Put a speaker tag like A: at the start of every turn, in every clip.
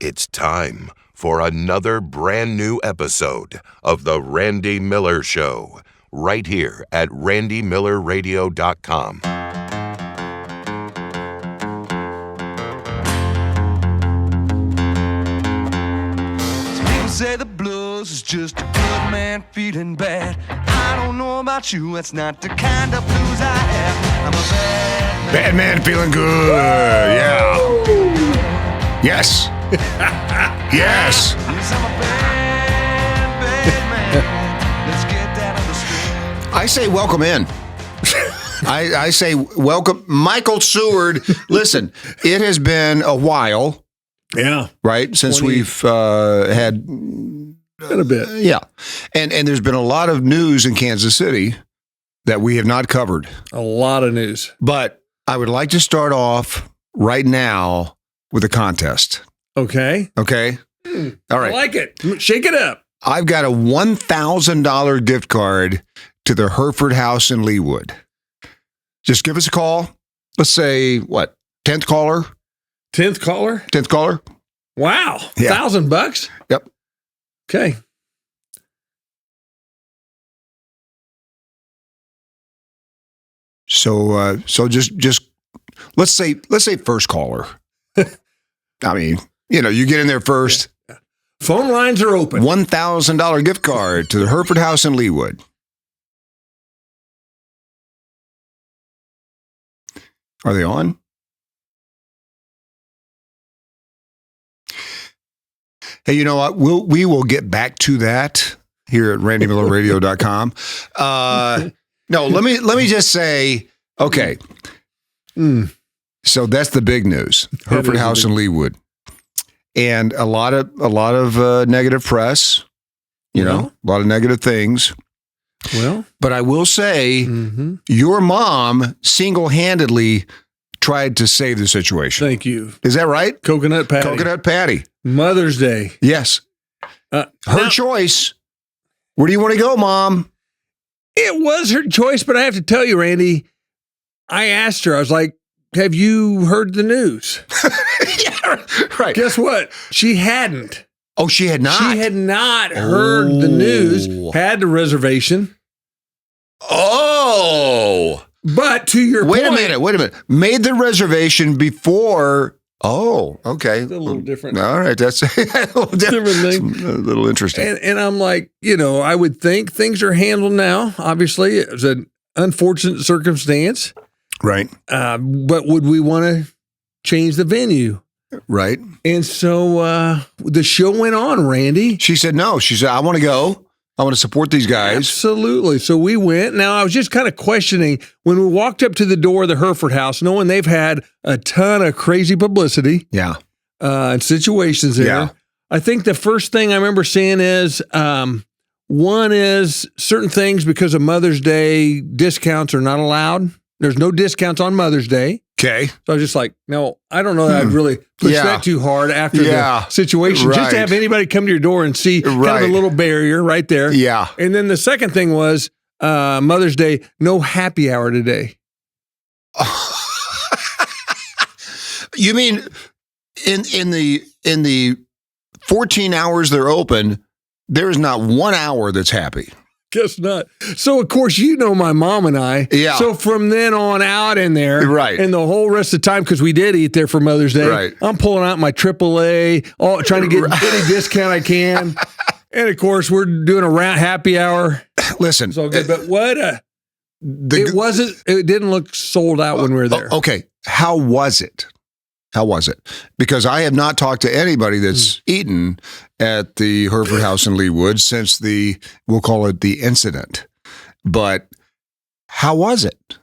A: It's time for another brand new episode of The Randy Miller Show, right here at randymillerradio.com.
B: Say the blues is just a good man feeling bad. I don't know about you, that's not the kind of blues I have. I'm a bad
C: man feeling good. Yeah. Yes. Yes.
B: Yes, I'm a bad man. Let's get that understood.
C: I say welcome in. I say welcome. Michael Seward, listen, it has been a while.
D: Yeah.
C: Right? Since we've had
D: a bit.
C: Yeah. And there's been a lot of news in Kansas City that we have not covered.
D: A lot of news.
C: But I would like to start off right now with a contest.
D: Okay.
C: Okay? All right.
D: I like it. Shake it up.
C: I've got a $1,000 gift card to the Hereford House in Leawood. Just give us a call. Let's say, what, 10th caller?
D: 10th caller?
C: 10th caller?
D: Wow.
C: Yeah.
D: $1,000?
C: Yep.
D: Okay.
C: So just let's say first caller. I mean, you get in there first.
D: Yeah. Phone lines are open.
C: $1,000 gift card to the Hereford House in Leawood. Are they on? Hey, you know what? We will get back to that here at randymillerradio.com. No, let me just say, okay. So that's the big news. Hereford House in Leawood. And a lot of negative press, a lot of negative things.
D: Well,
C: but I will say your mom single-handedly tried to save the situation.
D: Thank you.
C: Is that right?
D: Coconut Patty.
C: Coconut Patty.
D: Mother's Day.
C: Yes. Her choice. Where do you want to go, Mom?
D: It was her choice, but I have to tell you, Randy, I asked her, I was like, have you heard the news?
C: Yeah, right.
D: Guess what? She hadn't.
C: Oh, she had not?
D: She had not heard the news, had the reservation.
C: Oh.
D: But to your point.
C: Wait a minute. Made the reservation before. Oh, okay.
D: It's a little different.
C: All right. That's a little different
D: thing.
C: A little interesting.
D: And I'm like, I would think things are handled now. Obviously, it was an unfortunate circumstance.
C: Right.
D: But would we want to change the venue?
C: Right.
D: And so the show went on, Randy.
C: She said no. She said, I want to go. I want to support these guys.
D: Absolutely. So we went. Now, I was just kind of questioning when we walked up to the door of the Hereford House, knowing they've had a ton of crazy publicity and situations there.
C: Yeah.
D: I think the first thing I remember seeing is one is certain things because of Mother's Day, discounts are not allowed. There's no discounts on Mother's Day.
C: Okay.
D: So I was just like, no, I don't know that I'd really push that too hard after the situation. Just to have anybody come to your door and see kind of a little barrier right there.
C: Yeah.
D: And then the second thing was Mother's Day, no happy hour today.
C: You mean in the 14 hours they're open, there is not 1 hour that's happy?
D: Guess not. So, of course, my mom and I.
C: Yeah.
D: So, from then on out in there.
C: Right.
D: And the whole rest of the time, because we did eat there for Mother's Day.
C: Right.
D: I'm pulling out my AAA, trying to get any discount I can. And, of course, we're doing a happy hour.
C: Listen.
D: It's all good. But it didn't look sold out when we were there.
C: Okay. How was it? Because I have not talked to anybody that's eaten at the Hereford House in Leawood since we'll call it the incident. But how was it?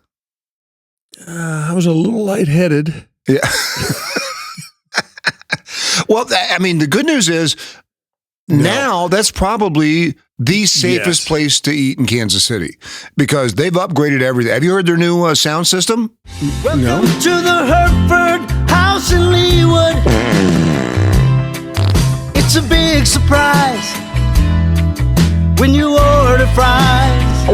D: I was a little lightheaded.
C: Yeah. Well, I mean, the good news is now that's probably the safest place to eat in Kansas City because they've upgraded everything. Have you heard their new sound system?
B: Welcome to the Hereford House in Leawood. It's a big surprise when you order fries.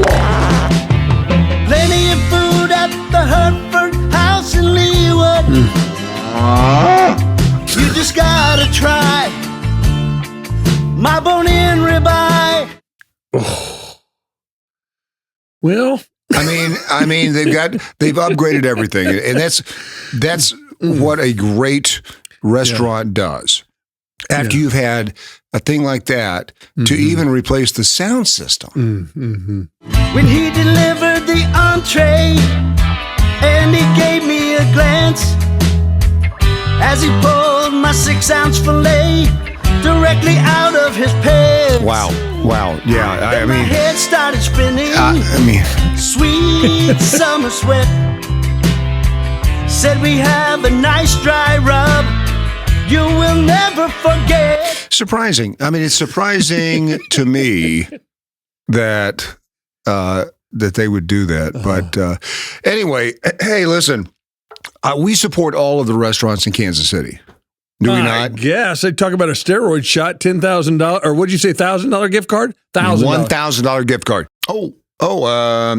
B: Plenty of food at the Hereford House in Leawood. You
E: just gotta try my bone-in ribeye.
D: Well,
C: I mean, they've upgraded everything, and that's what a great restaurant does. After you've had a thing like that, to even replace the sound system.
E: When he delivered the entree, and he gave me a glance as he pulled my 6-ounce filet directly out of his pants.
C: Wow. Yeah,
E: My head started spinning. Sweet summer sweat. Said we have a nice dry rub you will never forget.
C: Surprising. I mean, it's surprising to me that they would do that. But anyway, hey, listen, we support all of the restaurants in Kansas City. Do we not?
D: Yes. They talk about a steroid shot, $10,000, or what'd you say, $1,000 gift card?
C: $1,000 gift card.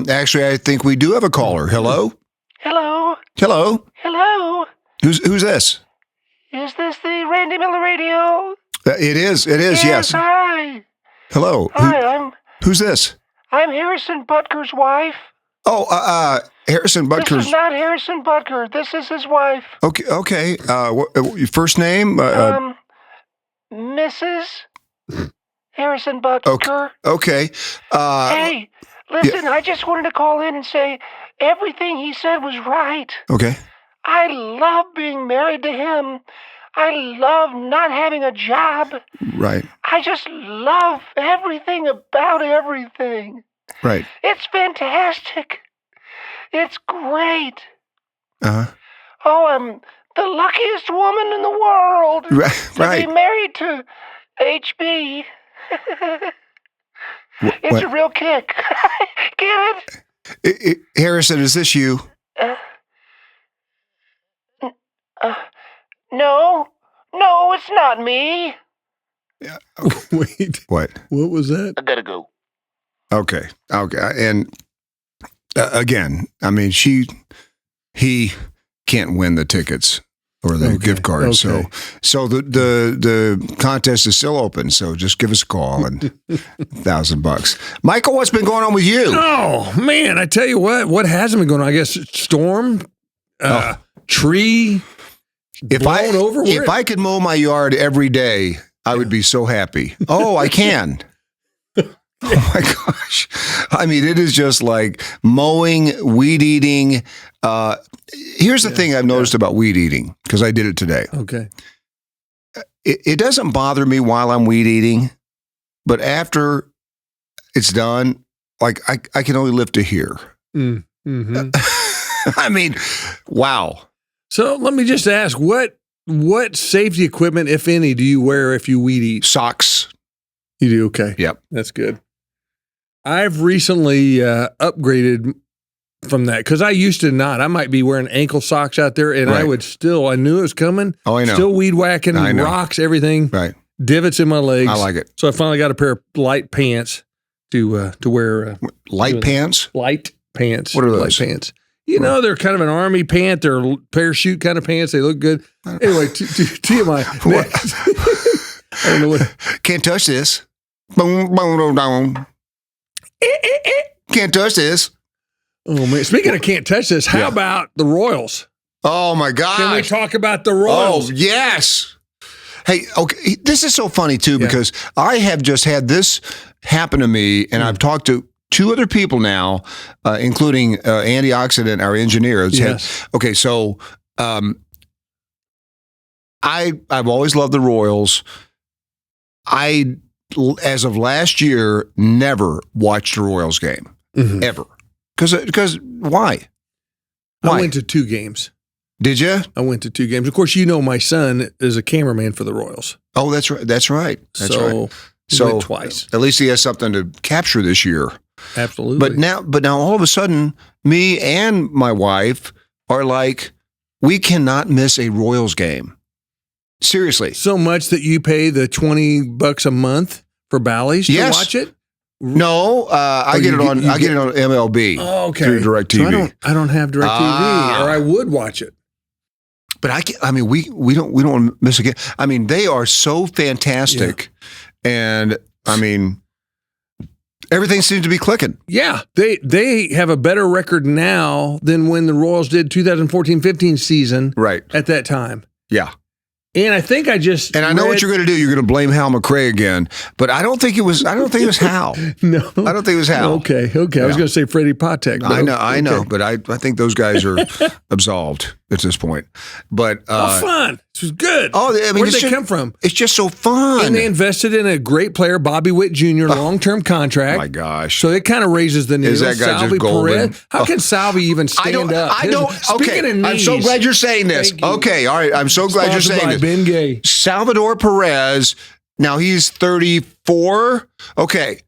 C: Actually, I think we do have a caller. Hello?
F: Hello?
C: Hello?
F: Hello?
C: Who's this?
F: Is this the Randy Miller Radio?
C: It is, yes.
F: Hi.
C: Hello.
F: Hi,
C: Who's this?
F: I'm Harrison Butker's wife.
C: Oh, Harrison Butker's.
F: This is not Harrison Butker. This is his wife.
C: Okay. Your first name?
F: Mrs. Harrison Butker.
C: Okay.
F: Hey, listen, I just wanted to call in and say everything he said was right.
C: Okay.
F: I love being married to him. I love not having a job.
C: Right.
F: I just love everything about everything.
C: Right.
F: It's fantastic. It's great.
C: Uh-huh.
F: Oh, I'm the luckiest woman in the world
C: Right.
F: to be married to HB. It's a real kick. Get it?
C: Harrison, is this you?
F: No, it's not me.
C: Yeah.
D: Wait.
C: What?
D: What was that?
F: I gotta go.
C: Okay. And again, I mean, he can't win the tickets or the gift cards.
D: Okay.
C: So the contest is still open. So just give us a call and $1,000. Michael, what's been going on with you?
D: Oh man, I tell you what hasn't been going on? I guess storm, tree.
C: If I could mow my yard every day, I would be so happy. Oh, I can. Oh my gosh. I mean, it is just like mowing, weed eating. Here's the thing I've noticed about weed eating, because I did it today.
D: Okay.
C: It doesn't bother me while I'm weed eating, but after it's done, like I can only live to here.
D: Mm-hmm.
C: I mean, wow.
D: So let me just ask, what safety equipment, if any, do you wear if you weed eat?
C: Socks.
D: You do? Okay.
C: Yep.
D: That's good. I've recently upgraded from that because I used to not. I might be wearing ankle socks out there, and I would still, I knew it was coming.
C: Oh, I know.
D: Still weed whacking, rocks, everything.
C: Right.
D: Divots in my legs.
C: I like it.
D: So I finally got a pair of light pants to wear.
C: Light pants?
D: Light pants.
C: What are those?
D: Light pants. You know, they're kind of an army pant. They're parachute kind of pants. They look good. Anyway, TMI. I don't know what.
C: Can't touch this. Boom, boom, boom, boom. Can't touch this.
D: Oh man! Speaking of can't touch this, how about the Royals?
C: Oh my God!
D: Can we talk about the Royals?
C: Oh yes. Hey, okay. This is so funny too because I have just had this happen to me, and I've talked to 2 other people now, including Andy Oxidant, our engineer.
D: Yes.
C: Okay, so I've always loved the Royals. I, as of last year, never watched a Royals game ever. Because why?
D: I went to 2 games.
C: Did you?
D: I went to 2 games. Of course, you know my son is a cameraman for the Royals.
C: Oh, that's right. That's right.
D: So went twice.
C: At least he has something to capture this year.
D: Absolutely.
C: But now all of a sudden, me and my wife are like, we cannot miss a Royals game. Seriously.
D: So much that you pay the $20 a month for Bally's to watch it?
C: No, I get it on MLB.
D: Oh, okay.
C: Through DirecTV.
D: So I don't have DirecTV, or I would watch it.
C: But I mean, we don't miss again. I mean, they are so fantastic, and I mean, everything seems to be clicking.
D: Yeah, they have a better record now than when the Royals did 2014-15 season.
C: Right
D: at that time.
C: Yeah.
D: And I think I just
C: I know what you're going to do. You're going to blame Hal McRae again, but I don't think it was Hal.
D: No,
C: I don't think it was Hal.
D: Okay. I was going to say Freddie Patek.
C: I know, but I think those guys are absolved at this point. But
D: fun. This was good.
C: Oh, I mean,
D: where did they come from?
C: It's just so fun.
D: And they invested in a great player, Bobby Witt Jr., long-term contract.
C: My gosh!
D: So it kind of raises the needle.
C: Is that guy
D: Salvi
C: just golden?
D: Perez. How can Salvi even stand up?
C: Okay, I'm so glad you're saying this. Okay, all right. I'm so glad you're saying this.
D: Ben Gay.
C: Salvador Perez. Now he's 34. Okay,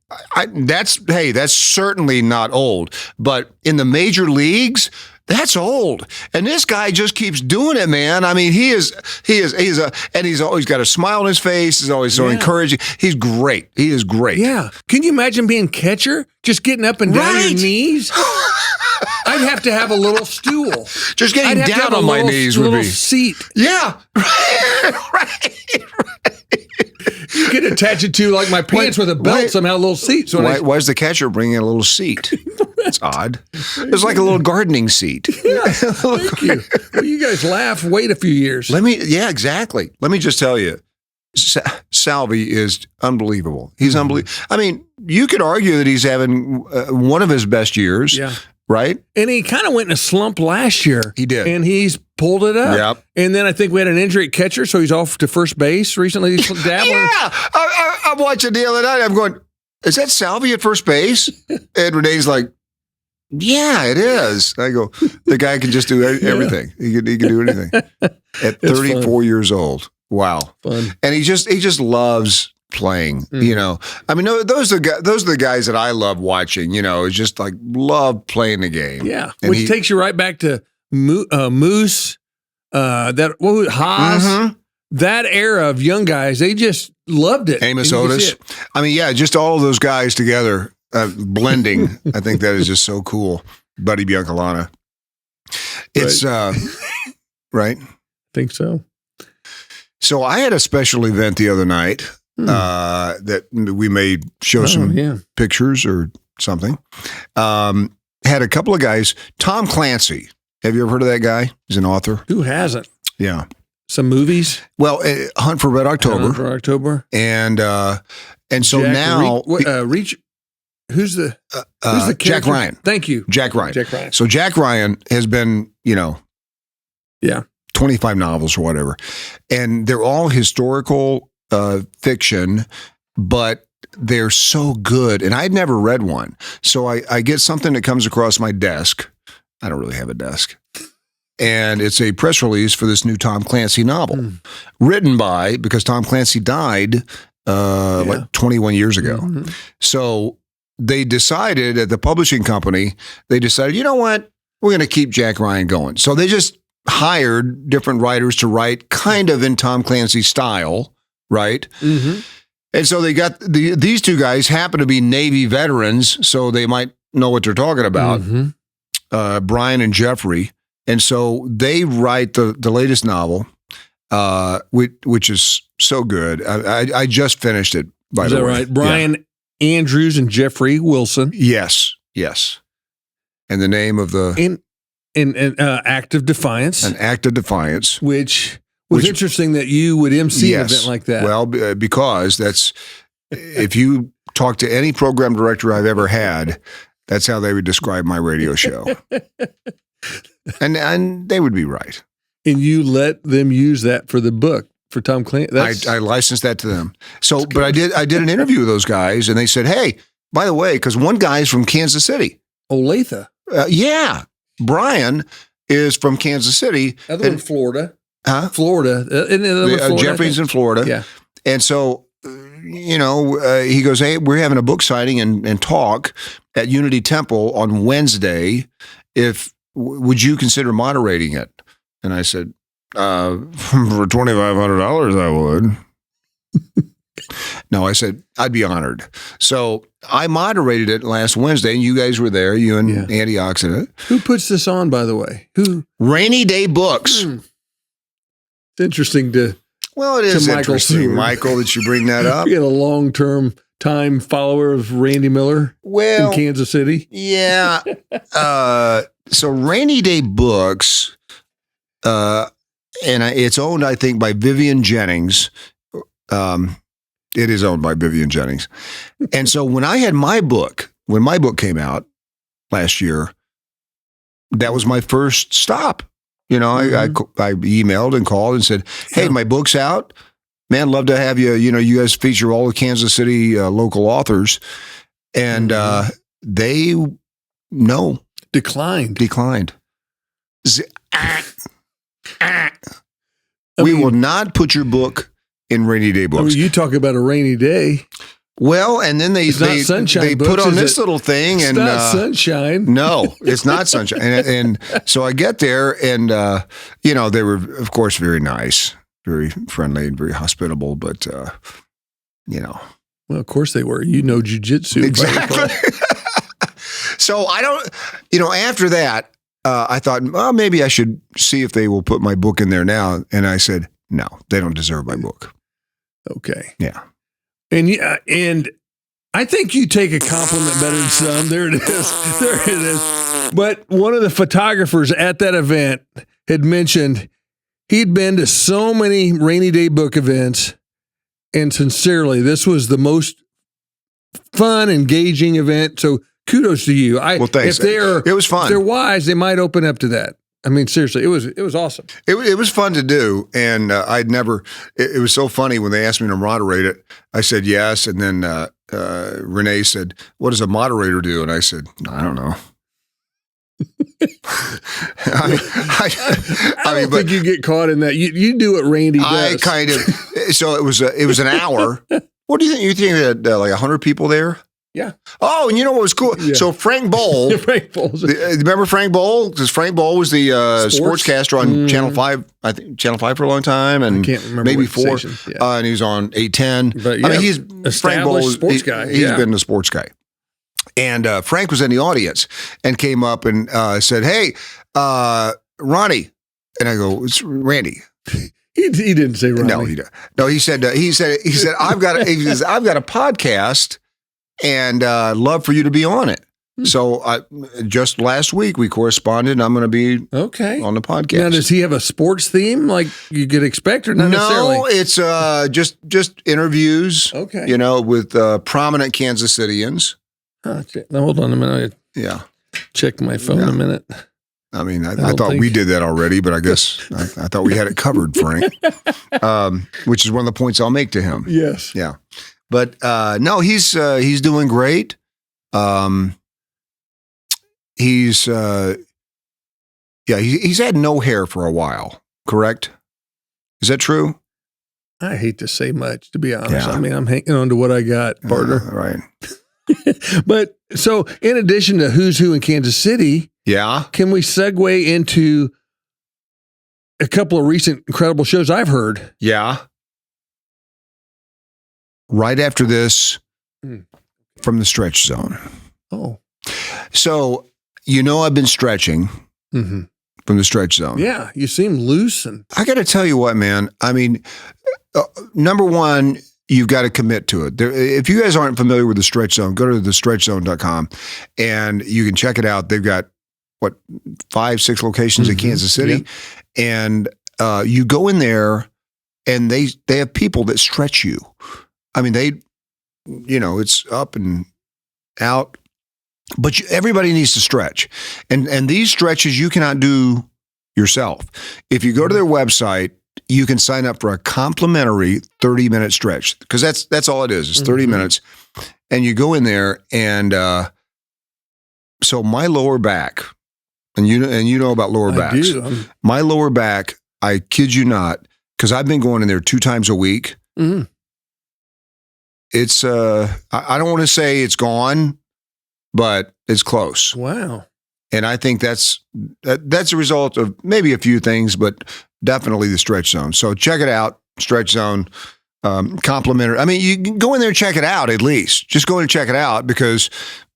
C: that's certainly not old. But in the major leagues, that's old. And this guy just keeps doing it, man. I mean, he's always got a smile on his face. He's always so encouraging. He's great. He is great.
D: Yeah. Can you imagine being catcher? Just getting up and down your knees? I'd have to have a little stool.
C: Just getting down on my knees would be.
D: Seat.
C: Yeah. Right.
D: You could attach it to like my pants with a belt somehow, a little seat. So
C: why is the catcher bringing a little seat? That's odd. It's like a little gardening seat.
D: Yeah, thank you. Well, you guys laugh. Wait a few years.
C: Exactly. Let me just tell you, Salvi is unbelievable. He's unbelievable. I mean, you could argue that he's having one of his best years. Yeah. Right?
D: And he kind of went in a slump last year.
C: He did.
D: And he's pulled it up.
C: Yep.
D: And then I think we had an injury at catcher, so he's off to first base recently. He's dabbling.
C: Yeah. I'm watching the other night. I'm going, is that Salvi at first base? And Renee's like, yeah, it is. I go, the guy can just do everything. He can do anything. At 34 years old. Wow.
D: Fun.
C: And he just loves playing, you know. I mean, those are the guys that I love watching, you know, it's just like love playing the game.
D: Yeah. And which takes you right back to Moose, Haas, that era of young guys, they just loved it.
C: Amos Otis. I mean, yeah, just all of those guys together, blending. I think that is just so cool. Buddy Biancalana. It's, right?
D: I think so.
C: So I had a special event the other night. That we may show some pictures or something. Had a couple of guys. Tom Clancy. Have you ever heard of that guy? He's an author.
D: Who hasn't?
C: Yeah.
D: Some movies?
C: Well, Hunt for Red October.
D: Hunt for October.
C: And so now
D: who's the
C: Jack Ryan.
D: Thank you.
C: Jack Ryan. So Jack Ryan has been, 25 novels or whatever. And they're all historical fiction, but they're so good. And I'd never read one. So I get something that comes across my desk. I don't really have a desk. And it's a press release for this new Tom Clancy novel written by, because Tom Clancy died like 21 years ago. Mm-hmm. So they decided at the publishing company, you know what? We're going to keep Jack Ryan going. So they just hired different writers to write kind of in Tom Clancy style. Right. Mm-hmm. And so they got these two guys happen to be Navy veterans, so they might know what they're talking about. Mm-hmm. Brian and Jeffrey. And so they write the latest novel, which is so good. I just finished it, by the way. Is that right?
D: Brian Andrews and Jeffrey Wilson.
C: Yes. And the name of the
D: in Act of Defiance.
C: An Act of Defiance.
D: Which interesting that you would MC an event like that.
C: Well, because if you talk to any program director I've ever had, that's how they would describe my radio show. and they would be right.
D: And you let them use that for the book for Tom Clancy.
C: I licensed that to them. So, but I did an interview with those guys, and they said, "Hey, by the way, because one guy's from Kansas City,
D: Olathe.
C: Yeah, Brian is from Kansas City.
D: Other one, Florida.
C: Huh?
D: Florida.
C: Florida. Jeffrey's in Florida.
D: Yeah.
C: And so, he goes, "Hey, we're having a book signing and talk at Unity Temple on Wednesday. Would you consider moderating it?" And I said, "For $2,500, I would." No, I said, I'd be honored. So I moderated it last Wednesday, and you guys were there, you and Andy Oxenden.
D: Who puts this on, by the way? Who?
C: Rainy Day Books.
D: It's interesting to
C: Well, it is
D: Michael
C: interesting,
D: Seward.
C: Michael, that you bring that up.
D: be a long-term time follower of Randy Miller
C: Well,
D: in Kansas City.
C: yeah. So Rainy Day Books, it's owned, I think, by Vivian Jennings. It is owned by Vivian Jennings. And so when my book came out last year, that was my first stop. I emailed and called and said, "Hey, my book's out. Man, love to have you. You guys feature all the Kansas City local authors." And they
D: Declined.
C: We will not put your book in Rainy Day
D: I
C: Books.
D: mean, you talk about a rainy day.
C: Well, and then they
D: It's not Sunshine
C: they
D: Books,
C: put on
D: is
C: this
D: it?
C: little thing,
D: It's
C: and
D: not sunshine.
C: no, it's not Sunshine. And so I get there, and they were, of course, very nice, very friendly, and very hospitable. But
D: Well, of course they were. Jiu-jitsu.
C: exactly. So I don't, after that, I thought, well, maybe I should see if they will put my book in there now. And I said, no, they don't deserve my book.
D: Okay.
C: Yeah.
D: And I think you take a compliment better than some. There it is. There it is. But one of the photographers at that event had mentioned he'd been to so many Rainy Day Book events, and sincerely, this was the most fun, engaging event. So kudos to you.
C: Well, thanks. It was fun.
D: If they're wise, they might open up to that. I mean, seriously, it was awesome.
C: It was fun to do, and I'd never. It was so funny when they asked me to moderate it. I said yes, and then Renee said, "What does a moderator do?" And I said, "I don't know."
D: I don't think you get caught in that. You do what Randy does.
C: I kind of. So it was an hour. What do you think? You think we had like 100 people there?
D: Yeah.
C: Oh, and you know what was cool?
D: Yeah.
C: So Frank Bowl.
D: Frank Bowles.
C: Remember Frank Bowl? Because Frank Bowl was the sportscaster on Channel 5, I think Channel 5 for a long time, and
D: I can't remember
C: maybe
D: what
C: 4.
D: station. Yeah.
C: And he was on 810.
D: But yeah,
C: he's Frank Bowl.
D: sports guy.
C: He's
D: Yeah.
C: been a sports guy. And Frank was in the audience and came up and said, "Hey, Ronnie," and I go, "It's Randy."
D: He didn't say Ronnie.
C: No, he didn't. No, he said I've got a podcast. And love for you to be on it. So just last week we corresponded, and I'm going to be
D: Okay.
C: on the podcast.
D: Now, does he have a sports theme like you could expect, or not necessarily?
C: No, it's just interviews.
D: Okay.
C: With prominent Kansas Cityans.
D: Now, hold on a minute.
C: Yeah.
D: I check my phone a minute.
C: I mean, I
D: don't
C: thought
D: think-
C: we did that already, but I guess I thought we had it covered, Frank. Which is one of the points I'll make to him.
D: Yes.
C: Yeah. But no, he's doing great. He's had no hair for a while, correct? Is that true?
D: I hate to say much, to be honest.
C: Yeah.
D: I mean, I'm hanging on to what I got, partner.
C: Right.
D: But so, in addition to Who's Who in Kansas City,
C: Yeah.
D: can we segue into a couple of recent incredible shows I've heard?
C: Yeah. Right after this, from the stretch zone.
D: Oh.
C: So, I've been stretching
D: Mm-hmm.
C: from the stretch zone.
D: Yeah, you seem loose and
C: I got to tell you what, man. I mean, number one, you've got to commit to it. If you guys aren't familiar with the stretch zone, go to thestretchzone.com and you can check it out. They've got 5-6 locations in Kansas City, and you go in there, and they have people that stretch you. I mean, it's up and out, but everybody needs to stretch, and these stretches you cannot do yourself. If you go to their website, you can sign up for a complimentary 30-minute stretch, because that's all it is. It's 30 minutes, and you go in there, and so my lower back, and you know about lower backs.
D: I do.
C: My lower back, I kid you not, because I've been going in there 2 times a week.
D: Mhm.
C: It's I don't want to say it's gone, but it's close.
D: Wow.
C: And I think that's a result of maybe a few things, but definitely the stretch zone. So check it out, stretch zone, complimentary. I mean, you can go in there and check it out at least. Just go in and check it out, because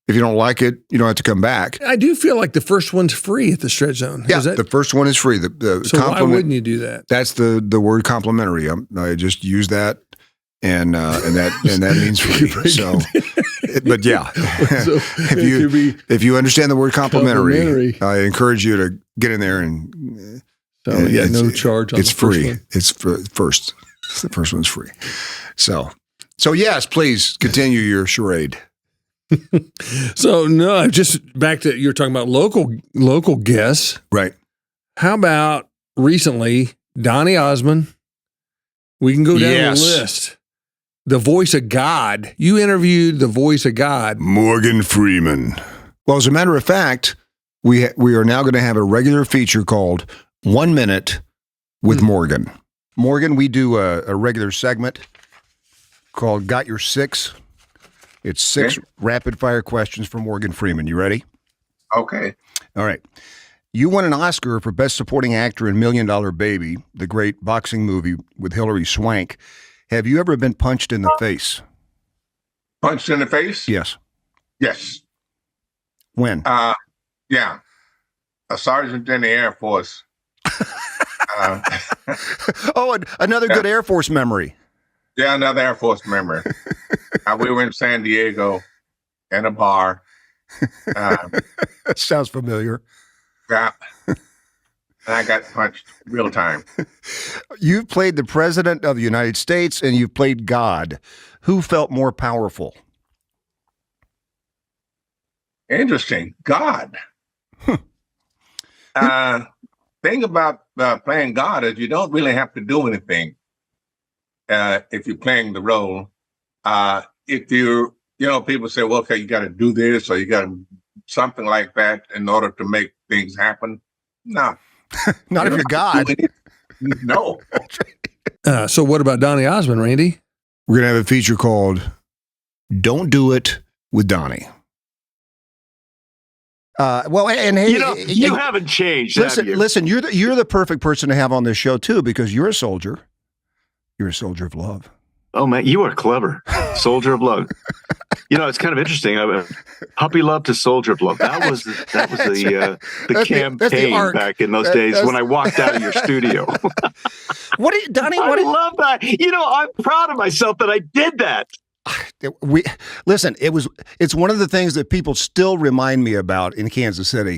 C: If you don't like it, you don't have to come back.
D: I do feel like the first one's free at the Stretch Zone.
C: Yeah,
D: Is that,
C: the first one is free. The
D: so why wouldn't you do that?
C: That's the word complimentary. I just use that, and that means free. So, but yeah,
D: So it could be
C: if you understand the word complimentary,
D: complimentary.
C: I encourage you to get in there and.
D: So yeah, no charge on
C: It's
D: the first
C: free.
D: one.
C: It's first. The first one's free. So yes, please continue your charade.
D: So no, just back to you were talking about local guests.
C: Right.
D: How about recently Donny Osmond? We can go down
C: Yes.
D: the list. The voice of God. You interviewed the voice of God.
C: Morgan Freeman. Well, as a matter of fact, we are now going to have a regular feature called 1 Minute with Morgan. Morgan, we do a regular segment called Got Your Six. It's 6 rapid fire questions for Morgan Freeman. You ready?
G: Okay.
C: All right. You won an Oscar for Best Supporting Actor in $1 Million Baby, the great boxing movie with Hilary Swank. Have you ever been punched in the face?
G: Punched in the face?
C: Yes.
G: Yes.
C: When?
G: Yeah. A sergeant in the Air Force.
C: Oh, another good Air Force memory.
G: Yeah, another Air Force memory. We were in San Diego in a bar.
C: Sounds familiar.
G: Yeah. And I got punched real time.
C: You've played the President of the United States and you've played God. Who felt more powerful?
G: Interesting. God. Thing about playing God is you don't really have to do anything if you're playing the role. If people say, well, okay, you got to do this or you got to something like that in order to make things happen. No.
C: Not if you're God.
G: No.
D: So what about Donny Osmond, Randy?
C: We're going to have a feature called Don't Do It with Donnie. And hey,
H: you haven't changed.
C: Listen,
H: have you?
C: listen. You're the perfect person to have on this show too, because you're a soldier. You're a soldier of love.
H: Oh man, you are clever, soldier of love. It's kind of interesting. Puppy love to soldier of love. That was the campaign back in those days when I walked out of your studio.
C: What do you, Donnie?
H: I love that. I'm proud of myself that I did that.
C: It's one of the things that people still remind me about in Kansas City,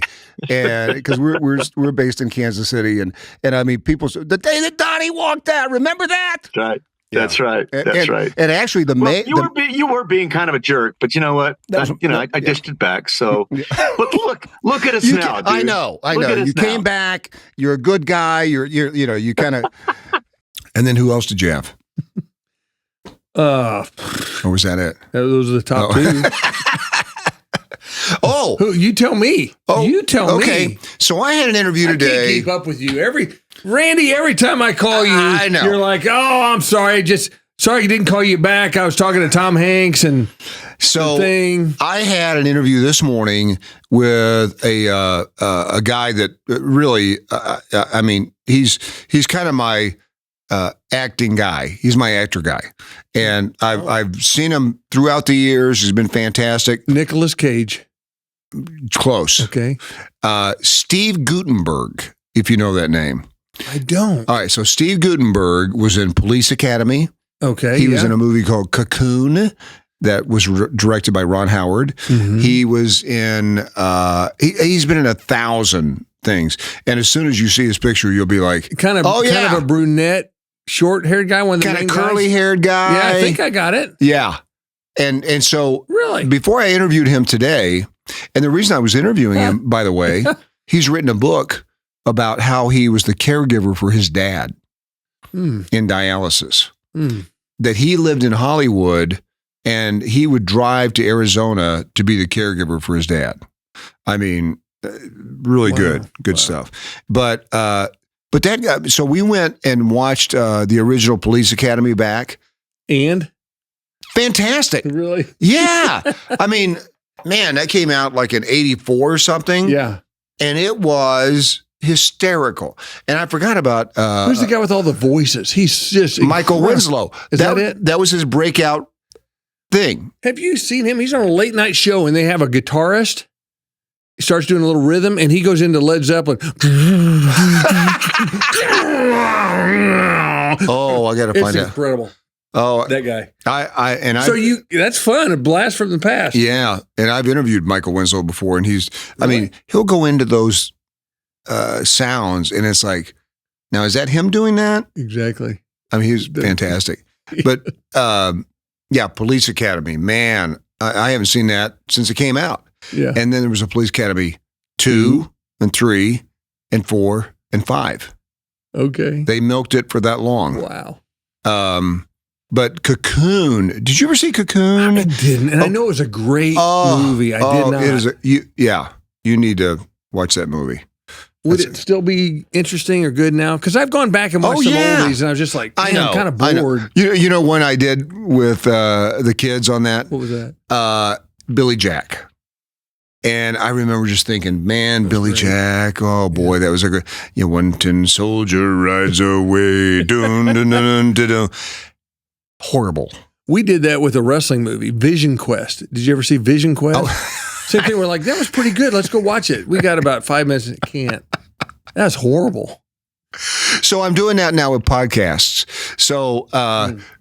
C: and because we're based in Kansas City, and I mean, people say, the day that Donnie walked out, remember that?
H: That's right.
C: Yeah.
H: That's right. That's right.
C: And actually,
H: you were being kind of a jerk, but you know what? I dished it back. So, but look at us now. Dude.
C: I know. You came back. You're a good guy. You kind of. And then who else did you have? Or was that it?
D: Those are the top two.
C: Oh,
D: you tell me. You tell me.
C: Okay. So I had an interview today.
D: I can't keep up with you. Every time I call you,
C: I know.
D: You're like, oh, I'm sorry. Sorry I didn't call you back. I was talking to Tom Hanks and
C: I had an interview this morning with a guy that really, I mean, he's kind of my acting guy. He's my actor guy. And I've seen him throughout the years. He's been fantastic.
D: Nicolas Cage.
C: Close.
D: Okay.
C: Steve Guttenberg, if you know that name.
D: I don't.
C: All right. So Steve Guttenberg was in Police Academy.
D: Okay.
C: He was in a movie called Cocoon that was directed by Ron Howard. Mm-hmm. He was in, he's been in 1,000 things. And as soon as you see his picture, you'll be like,
D: kind of a brunette, short-haired guy, one of the
C: kind of curly-haired guy.
D: Yeah, I think I got it.
C: Yeah. And so
D: really,
C: before I interviewed him today, and the reason I was interviewing him, by the way, he's written a book about how he was the caregiver for his dad in dialysis. That he lived in Hollywood and he would drive to Arizona to be the caregiver for his dad. I mean, really good stuff. But that guy, so we went and watched the original Police Academy back.
D: And?
C: Fantastic.
D: Really?
C: Yeah. I mean, man, that came out like in 1984 or something.
D: Yeah.
C: And it was hysterical. And I forgot about
D: who's the guy with all the voices? He's just
C: Michael
D: incredible.
C: Winslow.
D: Is that it?
C: That was his breakout thing.
D: Have you seen him? He's on a late night show and they have a guitarist. He starts doing a little rhythm and he goes into Led Zeppelin.
C: Oh, I got to find
D: It's
C: out.
D: incredible.
C: Oh,
D: That guy.
C: That's
D: fun. A blast from the past.
C: Yeah, and I've interviewed Michael Winslow before, and he'll go into those sounds, and it's like, now is that him doing that?
D: Exactly.
C: I mean, he's fantastic. But yeah, Police Academy, man, I haven't seen that since it came out.
D: Yeah.
C: And then there was a Police Academy 2 and 3 and 4 and 5.
D: Okay.
C: They milked it for that long.
D: Wow.
C: But Cocoon, did you ever see Cocoon?
D: I didn't, and I know it was a great movie. I did not.
C: It is you need to watch that movie.
D: Would it still be interesting or good now? Because I've gone back and watched some oldies, and I was just like, I'm kind of bored.
C: You know when I did with the kids on that?
D: What was that?
C: Billy Jack. And I remember just thinking, man, Billy
D: great.
C: Jack, oh boy, that was a good, one tin soldier rides away, dun, dun, dun, dun, dun. Horrible.
D: We did that with a wrestling movie, Vision Quest. Did you ever see Vision Quest?
C: Oh.
D: Same thing. We're like, that was pretty good. Let's go watch it. We got about 5 minutes. Can't. That's horrible.
C: So I'm doing that now with podcasts. So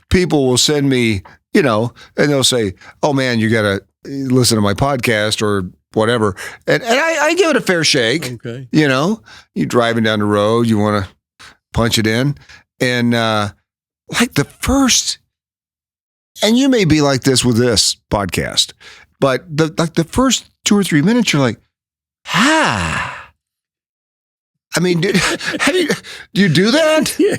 C: people will send me, and they'll say, oh man, you got to listen to my podcast or whatever. And I give it a fair shake.
D: Okay.
C: You're driving down the road, you want to punch it in. And like the first, and you may be like this with this podcast, but the first 2 or 3 minutes, you're like, I mean, do you do that?
D: Yeah.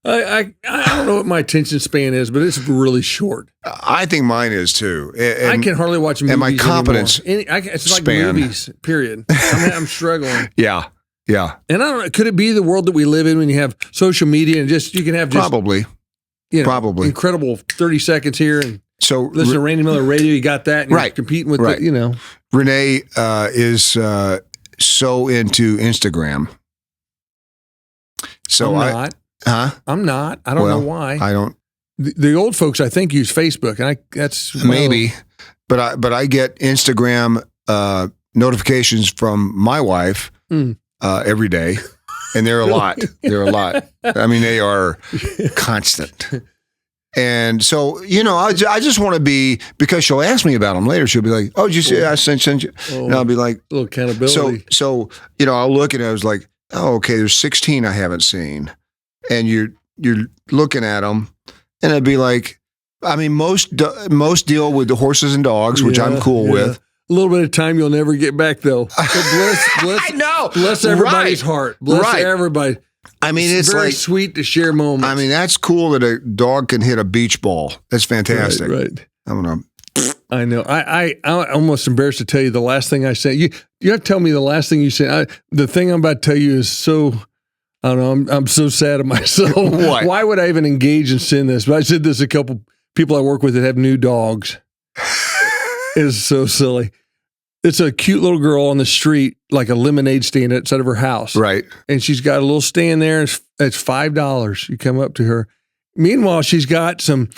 D: I don't know what my attention span is, but it's really short.
C: I think mine is too.
D: I can hardly watch movies
C: and my competence
D: anymore. It's like
C: span.
D: movies, period. I'm struggling.
C: Yeah. And
D: I don't know, could it be the world that we live in when you have social media and you can have
C: probably
D: incredible 30 seconds here and
C: so
D: listen to Randy Miller Radio. You got that, and
C: right?
D: You're competing with
C: Renee is so into Instagram. So
D: I'm not. I'm not. I don't know why.
C: I don't.
D: The old folks, I think, use Facebook, and that's
C: maybe, but I get Instagram notifications from my wife every day, and they're a lot. They're a lot. I mean, they are constant. And so, I just want to be, because she'll ask me about them later. She'll be like, "Oh, did you see? I sent you," and I'll be like,
D: a little accountability.
C: So I'll look and I was like, "Oh, okay, there's 16 I haven't seen," and you're looking at them, and I'd be like, I mean, most deal with the horses and dogs, which I'm cool with.
D: A little bit of time you'll never get back, though. So bless
C: I know.
D: Bless everybody's heart. Bless everybody.
C: I mean, it's
D: very
C: like
D: sweet to share moments.
C: I mean, that's cool that a dog can hit a beach ball. That's fantastic.
D: Right.
C: I'm gonna.
D: I know. I'm almost embarrassed to tell you the last thing I sent you. You have to tell me the last thing you sent. The thing I'm about to tell you is so. I don't know. I'm so sad at myself.
C: What?
D: Why would I even engage and send this? But I said this to a couple people I work with that have new dogs. It's so silly. It's a cute little girl on the street, like a lemonade stand outside of her house.
C: Right.
D: And she's got a little stand there. It's $5. You come up to her. Meanwhile, she's got some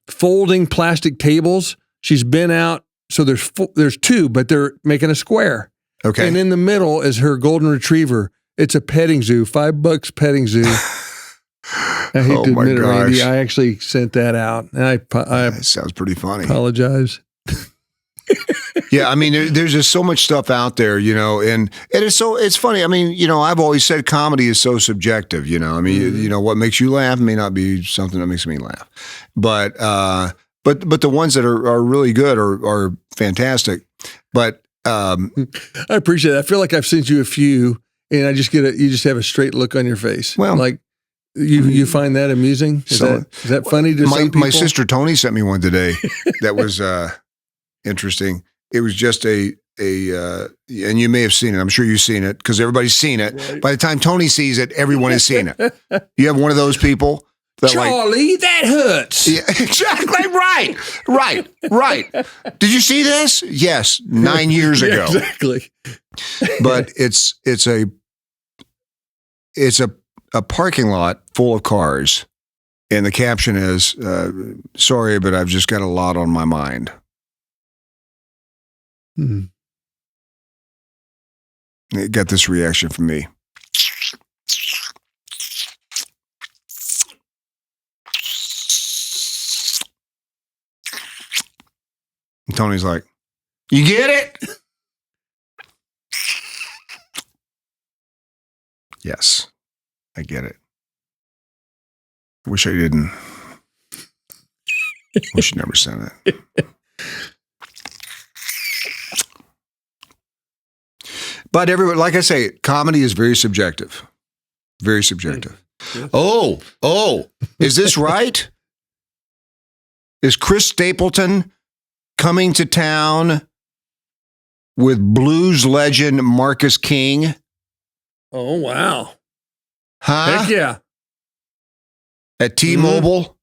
D: folding plastic tables. She's been out. So there's 2, but they're making a square.
C: Okay.
D: And in the middle is her golden retriever. It's a petting zoo, $5 petting zoo. I hate to admit it, Randy. I actually sent that out. And I
C: that sounds pretty funny.
D: Apologize.
C: Yeah, I mean, there's just so much stuff out there, and it's funny. I mean, I've always said comedy is so subjective, I mean, what makes you laugh may not be something that makes me laugh, but the ones that are really good are fantastic. But
D: I appreciate that. I feel like I've sent you a few, and I just you just have a straight look on your face.
C: Well,
D: like you find that amusing? Is that funny to some people?
C: My sister Tony sent me one today that was interesting. It was just and you may have seen it. I'm sure you've seen it because everybody's seen it. Right. By the time Tony sees it, everyone has seen it. You have one of those people that
D: Charlie, that hurts.
C: Yeah, exactly. Right. Did you see this? Yes, 9 years ago.
D: Yeah, exactly.
C: But it's a parking lot full of cars, And the caption is, sorry, but I've just got a lot on my mind. It got this reaction from me. And Tony's like, you get it? Yes, I get it. Wish I didn't. Wish you never said it. But everyone, like I say, comedy is very subjective. Very subjective. Oh, is this right? Is Chris Stapleton coming to town with blues legend Marcus King?
D: Oh, wow.
C: Huh?
D: Heck yeah.
C: At T-Mobile?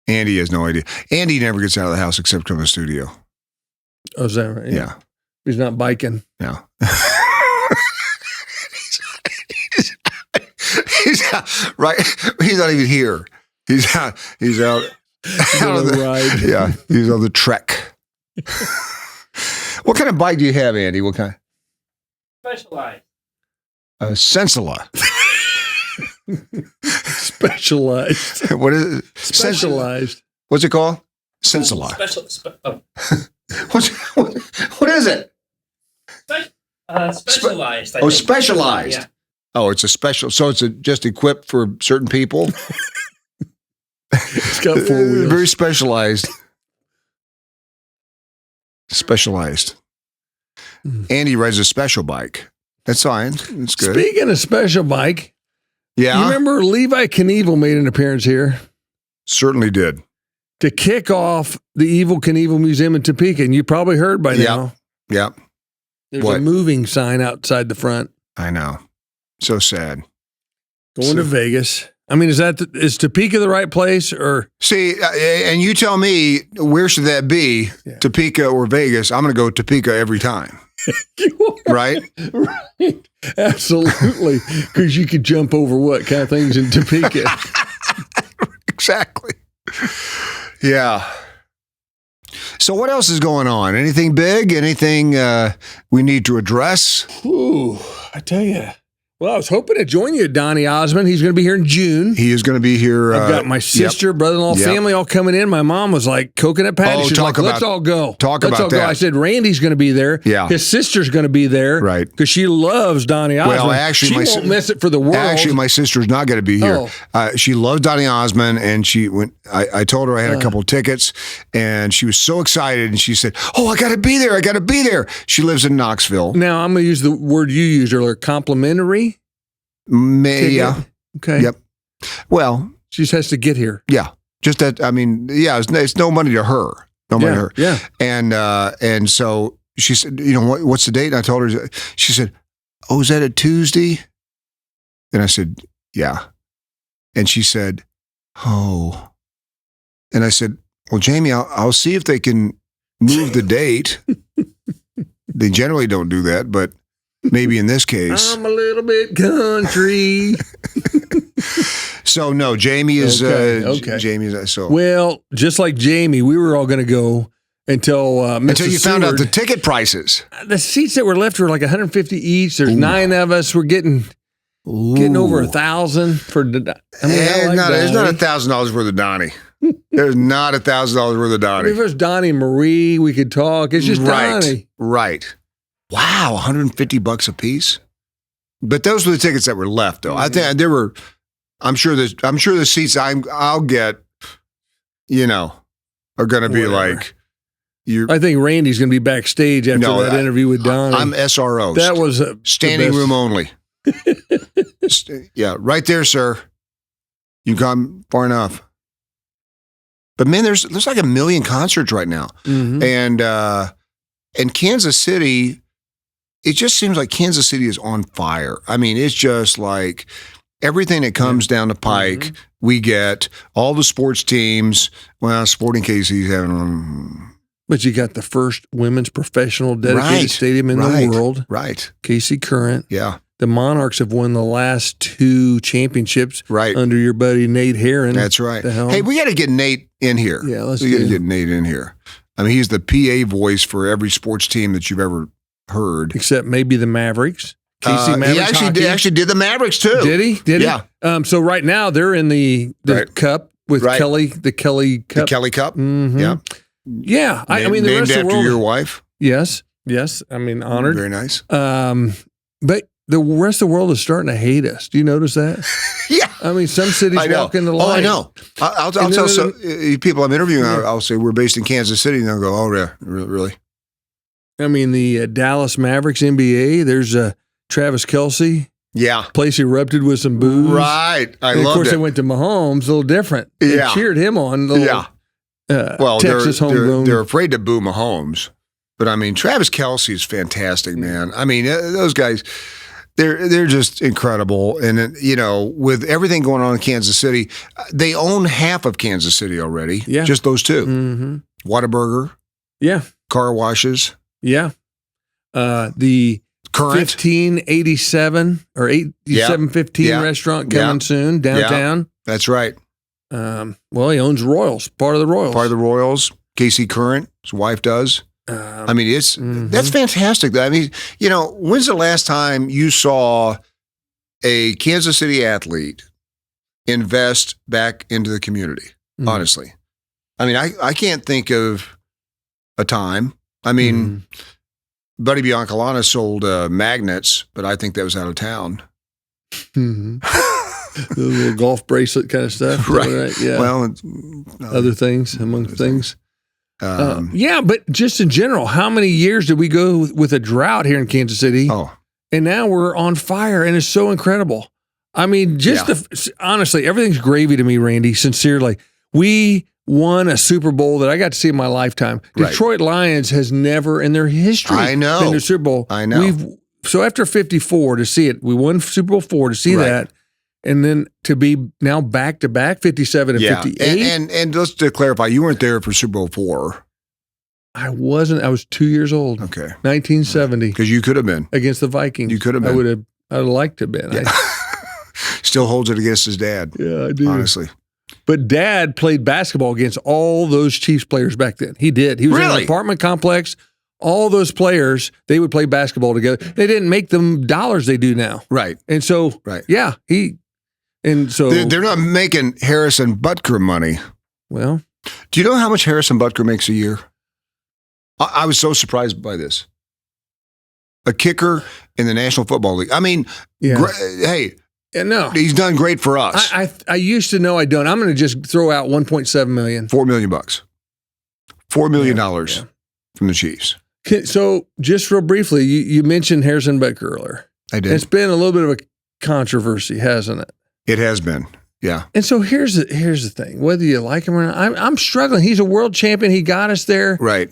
C: Andy has no idea. Andy never gets out of the house except from the studio.
D: Oh, is that right?
C: Yeah.
D: He's not biking.
C: No. He's out, right. He's not even here. He's out. He's out. Out of the
D: ride.
C: Yeah. He's on the trek. What kind of bike do you have, Andy? What kind?
F: Specialized.
C: A Sensula.
D: Specialized.
C: What is it?
D: Specialized.
C: What's it called? Sensula. What is it?
F: Specialized.
C: Specialized.
F: Yeah.
C: Oh, it's a special. So it's just equipped for certain people.
D: It's got 4 wheels.
C: Very specialized. Specialized. Andy rides a special bike. That's fine. That's good.
D: Speaking of special bike,
C: Yeah.
D: you remember Levi Knievel made an appearance here
C: Certainly did.
D: to kick off the Evil Knievel Museum in Topeka, and you probably heard by now.
C: Yeah.
D: There's
C: What?
D: a moving sign outside the front.
C: I know. So sad.
D: Going to Vegas. I mean, is Topeka the right place or?
C: See, and you tell me, where should that be?
D: Yeah.
C: Topeka or Vegas? I'm going to go Topeka every time. Right?
D: Right. Absolutely. Because you could jump over what kind of things in Topeka?
C: Exactly. Yeah. So what else is going on? Anything big? Anything we need to address?
D: Ooh, I tell you. Well, I was hoping to join you, Donnie Osmond. He's going to be here in June.
C: He is going to be here.
D: I've got my sister, brother-in-law,
C: Yep.
D: family all coming in. My mom was like, coconut patty.
C: Oh,
D: She's
C: talk
D: like, let's
C: about-
D: all go.
C: talk
D: Let's
C: about
D: all go.
C: that.
D: I said, Randy's going to be there.
C: Yeah.
D: His sister's going to be there.
C: Right.
D: Because she loves Donnie Osmond.
C: Well, actually,
D: she
C: my
D: won't miss it for the world.
C: Actually, my sister's not going to be here. She loves Donnie Osmond, and she went. I told her I had a couple of tickets, and she was so excited, and she said, "Oh, I got to be there! I got to be there!" She lives in Knoxville.
D: Now, I'm going to use the word you used earlier, complimentary.
C: Yeah.
D: Okay.
C: Yep. Well,
D: She just has to get here.
C: yeah. Just that. I mean, yeah. It's no money to her. No money to her.
D: Yeah.
C: And so she said, "You know what's the date?" And I told her. She said, "Oh, is that a Tuesday?" And I said, "Yeah." And she said, "Oh." And I said, "Well, Jamie, I'll see if they can move the date." They generally don't do that, but maybe in this case.
D: I'm a little bit country.
C: So no, Jamie is.
D: Okay.
C: Jamie is. So
D: Well, just like Jamie, we were all going to go until
C: until you found out the
D: Seward-
C: ticket prices.
D: the seats that were left were like 150 each. There's 9 of us. We're getting over 1,000 for. I mean, I like
C: It's not
D: Donnie.
C: $1,000 worth of Donnie. There's not $1,000 worth of
D: I mean,
C: Donnie.
D: if it was Donnie and Marie, we could talk. It's just Donnie.
C: Right. Wow, $150 a piece. But those were the tickets that were left, though. I think there were. I'm sure the seats I'll get, are going to be
D: Whatever.
C: like. You.
D: I think Randy's going to be backstage after
C: No,
D: that interview with Donnie.
C: I'm SRO.
D: that was
C: standing room only. Yeah, right there, sir. You come far enough. But man, there's like 1 million concerts right now,
D: Mhm.
C: and Kansas City. It just seems like Kansas City is on fire. I mean, it's just like everything that comes down the pike. We get all the sports teams. Well, Sporting KC's having
D: But you got the first women's professional dedicated
C: Right,
D: stadium in
C: right.
D: the world,
C: right.
D: Casey Current.
C: Yeah,
D: the Monarchs have won the last 2 championships
C: Right.
D: under your buddy Nate Herron.
C: That's right.
D: The helm.
C: Hey, we got to get Nate in here.
D: Yeah, let's
C: We got to
D: do it.
C: get Nate in here. I mean, he's the PA voice for every sports team that you've ever heard.
D: Except maybe the Mavericks. KC
C: He
D: Mavericks
C: actually did the Mavericks too.
D: Did he? Did
C: Yeah.
D: he? So right now they're in the
C: Right.
D: cup with
C: Right.
D: Kelly, the Kelly
C: The
D: Cup.
C: Kelly Cup.
D: Mhm.
C: Yeah.
D: Yeah. I mean, the
C: named
D: rest of
C: after
D: the world.
C: your wife.
D: Yes. Yes. I mean, honored.
C: Very nice.
D: But the rest of the world is starting to hate us. Do you notice that?
C: Yeah.
D: I mean, some cities
C: I know.
D: walk in the
C: Oh,
D: light.
C: I know. I'll
D: And
C: tell
D: then-
C: some people I'm interviewing. I'll say we're based in Kansas City, and they'll go, "Oh, yeah, really?"
D: I mean, the Dallas Mavericks NBA, there's Travis Kelce.
C: Yeah.
D: Place erupted with some booze.
C: Right. I
D: And of
C: loved
D: course,
C: it.
D: they went to Mahomes, a little different. They
C: Yeah.
D: cheered him on. Little,
C: Yeah. Well,
D: Texas homegrown.
C: they're afraid to boo Mahomes, but I mean, Travis Kelce is fantastic, man. I mean, those guys, they're just incredible. And with everything going on in Kansas City, they own half of Kansas City already.
D: Yeah.
C: Just those two.
D: Mm-hmm.
C: Whataburger,
D: Yeah.
C: car washes,
D: Yeah. The
C: Current.
D: 1587 or 8715
C: Yeah.
D: restaurant coming
C: Yeah.
D: soon downtown.
C: That's right.
D: Well, he owns Royals, part of the Royals.
C: Part of the Royals. Casey Current, his wife does. I mean, that's fantastic. I mean, when's the last time you saw a Kansas City athlete invest back into the community?
D: Mhm.
C: Honestly, I mean, I can't think of a time. I mean, Buddy Biancalana sold magnets, but I think that was out of town.
D: Mhm. The little golf bracelet kind of stuff.
C: Right.
D: Yeah.
C: Well,
D: other things, among things.
C: um,
D: Yeah, but just in general, how many years did we go with a drought here in Kansas City?
C: oh,
D: And now we're on fire, and it's so incredible. I mean, honestly, everything's gravy to me, Randy, sincerely. We won a Super Bowl that I got to see in my lifetime.
C: Right.
D: Detroit Lions has never in their history
C: I know.
D: been to a Super Bowl.
C: I know.
D: So after 54 to see it, we won Super Bowl 4 to see
C: Right.
D: that. And then to be now back to back 57 and
C: yeah.
D: 58.
C: And just to clarify, you weren't there for Super Bowl 4.
D: I wasn't. I was 2 years old.
C: Okay.
D: 1970
C: Because you could have been.
D: against the Vikings.
C: You could have been.
D: I would have liked to have been.
C: Yeah. Still holds it against his dad.
D: Yeah, I do.
C: Honestly.
D: But Dad played basketball against all those Chiefs players back then. He did. He was in
C: Really?
D: an apartment complex. All those players, they would play basketball together. They didn't make them dollars they do now.
C: Right.
D: And so,
C: Right.
D: yeah,
C: They're not making Harrison Butker money.
D: well,
C: Do you know how much Harrison Butker makes a year? I was so surprised by this. A kicker in the National Football League. I mean,
D: yeah.
C: hey,
D: Yeah, no.
C: he's done great for us.
D: I used to know I don't. I'm going to just throw out $1.7 million.
C: $4 million. $4 million
D: Yeah.
C: from the Chiefs.
D: So just real briefly, you mentioned Harrison Butker earlier.
C: I did.
D: It's been a little bit of a controversy, hasn't it?
C: It has been. Yeah.
D: And so here's the thing. Whether you like him or not, I'm struggling. He's a world champion. He got us there.
C: Right.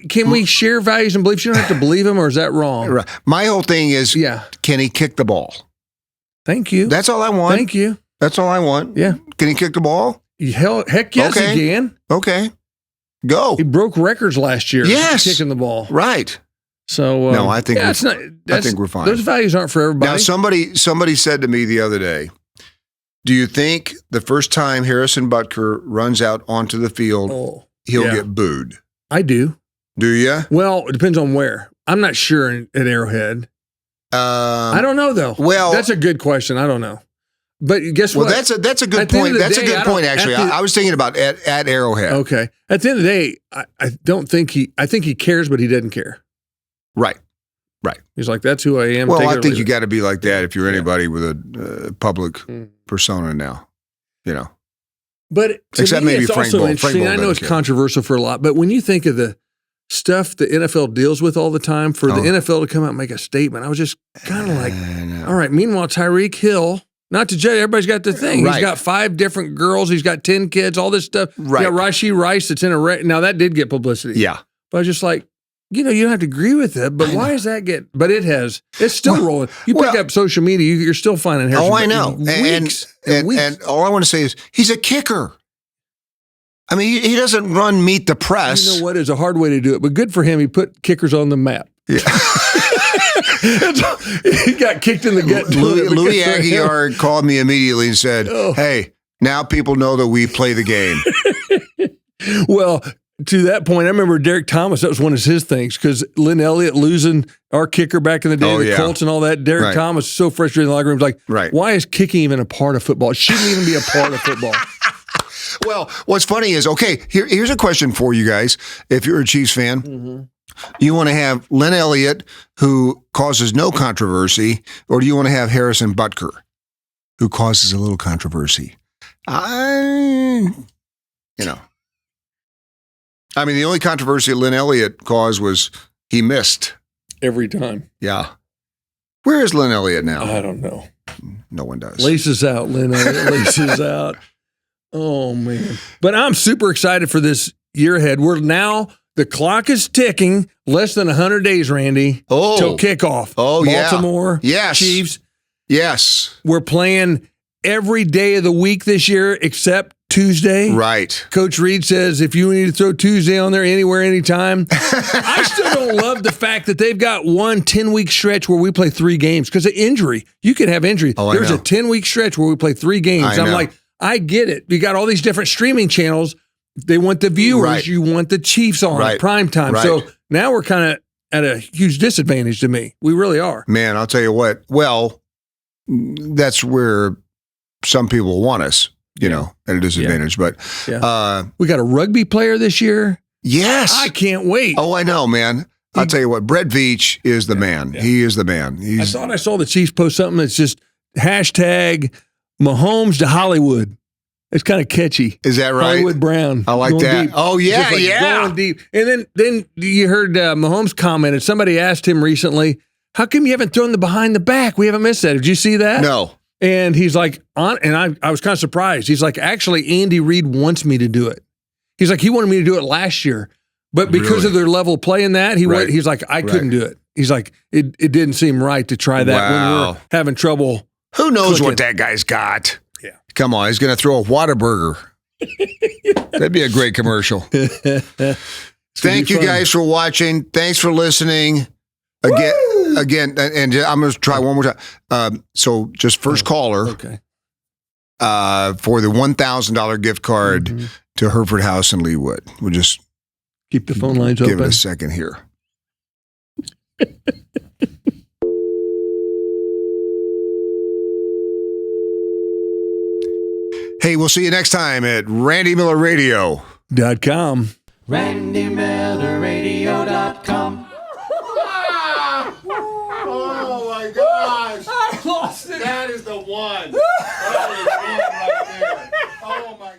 D: Can we share values and beliefs? You don't have to believe him, or is that wrong?
C: Right. My whole thing is,
D: Yeah.
C: can he kick the ball?
D: Thank you.
C: That's all I want.
D: Thank you.
C: That's all I want.
D: Yeah.
C: Can he kick the ball?
D: Heck yes,
C: Okay.
D: he can.
C: Okay. Go.
D: He broke records last year.
C: Yes.
D: Kicking the ball.
C: Right.
D: So
C: No, I think
D: yeah,
C: we're-
D: it's not.
C: I think we're fine.
D: Those values aren't for everybody.
C: Now, somebody said to me the other day, do you think the first time Harrison Butker runs out onto the field,
D: Oh,
C: he'll
D: yeah.
C: get booed?
D: I do.
C: Do you?
D: Well, it depends on where. I'm not sure at Arrowhead. I don't know though.
C: well-
D: that's a good question. I don't know. But guess
C: Well,
D: what?
C: that's a good
D: At the end
C: point.
D: of the
C: That's a
D: day,
C: good
D: I don't-
C: point, actually.
D: at the-
C: I was thinking about at Arrowhead.
D: Okay. At the end of the day, I don't think I think he cares, but he doesn't care.
C: Right.
D: He's like, that's who I am.
C: Well,
D: Take it
C: I
D: or
C: think
D: leave
C: you
D: it.
C: got to be like that if you're anybody with a public persona now. You know.
D: But to
C: Except
D: me,
C: maybe
D: it's
C: Frank
D: also
C: Bowl. Frank
D: interesting.
C: Bowl
D: I know
C: doesn't
D: it's
C: care.
D: controversial for a lot, but when you think of the stuff the NFL deals with all the time, for the
C: Oh.
D: NFL to come out and make a statement, I was just kind of like,
C: I know.
D: all right. Meanwhile, Tyreek Hill, not to judge, everybody's got the thing.
C: Right.
D: He's got 5 different girls. He's got 10 kids, all this stuff.
C: Right.
D: You got Rashee Rice that's in a now that did get publicity.
C: Yeah.
D: But I was just like, you don't have to agree with it, but why does that get? But it has. It's still rolling. You pick
C: well-
D: up social media, you're still finding Harrison.
C: Oh, I
D: Butker.
C: know.
D: Weeks and weeks.
C: And all I want to say is he's a kicker. I mean, he doesn't run meet the press.
D: You know what is a hard way to do it, but good for him. He put kickers on the map.
C: Yeah.
D: He got kicked in the gut.
C: Louis Aguiar called me immediately and said, "Hey, now people know that we play the game."
D: Well, to that point, I remember Derek Thomas. That was one of his things because Lynn Elliott losing our kicker back in the day, the Colts and all that. Derek Thomas was so frustrated in the locker room. Like, why is kicking even a part of football? It shouldn't even be a part of football.
C: Well, what's funny is, okay, here's a question for you guys. If you're a Chiefs fan, you want to have Lynn Elliott, who causes no controversy, or do you want to have Harrison Butker, who causes a little controversy? I mean, the only controversy Lynn Elliott caused was he missed.
D: Every time.
C: Yeah. Where is Lynn Elliott now?
D: I don't know.
C: No one does.
D: Laces out, Lynn Elliott. Laces out. Oh, man. But I'm super excited for this year ahead. The clock is ticking. Less than 100 days, Randy, till kickoff.
C: Oh,
D: Baltimore,
C: yes.
D: Chiefs.
C: Yes.
D: We're playing every day of the week this year except Tuesday.
C: Right.
D: Coach Reed says if you need to throw Tuesday on there anywhere, anytime. I still don't love the fact that they've got one 10-week stretch where we play 3 games because of injury. You can have injury. There's a 10-week stretch where we play 3 games. I'm like, I get it. You got all these different streaming channels. They want the viewers.
C: Right.
D: You want the Chiefs on at prime time.
C: Right.
D: So now we're kind of at a huge disadvantage to me. We really are.
C: Man, I'll tell you what. Well, that's where some people want us, at a disadvantage. But
D: we got a rugby player this year.
C: Yes.
D: I can't wait.
C: Oh, I know, man. I'll tell you what. Brett Veach is the man. Yeah. He is the man.
D: I thought I saw the Chiefs post something that's just hashtag Mahomes to Hollywood. It's kind of catchy.
C: Is that right?
D: Hollywood Brown.
C: I like that.
D: Deep.
C: Oh, yeah,
D: Going deep. And then you heard Mahomes commented. Somebody asked him recently, how come you haven't thrown the behind the back? We haven't missed that. Did you see that?
C: No.
D: And he's like, and I was kind of surprised. He's like, actually, Andy Reid wants me to do it. He's like, he wanted me to do it last year. But because of their level of play in that, he's like, I couldn't do it. He's like, it didn't seem right to try that when we're having trouble.
C: Who knows what that guy's got?
D: Yeah.
C: Come on, he's going to throw a Whataburger. That'd be a great commercial. Thank you guys for watching. Thanks for listening. Again, and I'm going to try one more time. So just first caller for the $1,000 gift card to Hereford House in Leewood. We'll just
D: keep the phone lines open.
C: Give it a second here. Hey, we'll see you next time at RandyMillerRadio.com.
E: RandyMillerRadio.com.
C: Oh my gosh.
E: I lost it.
C: That is the one. That is one right there. Oh my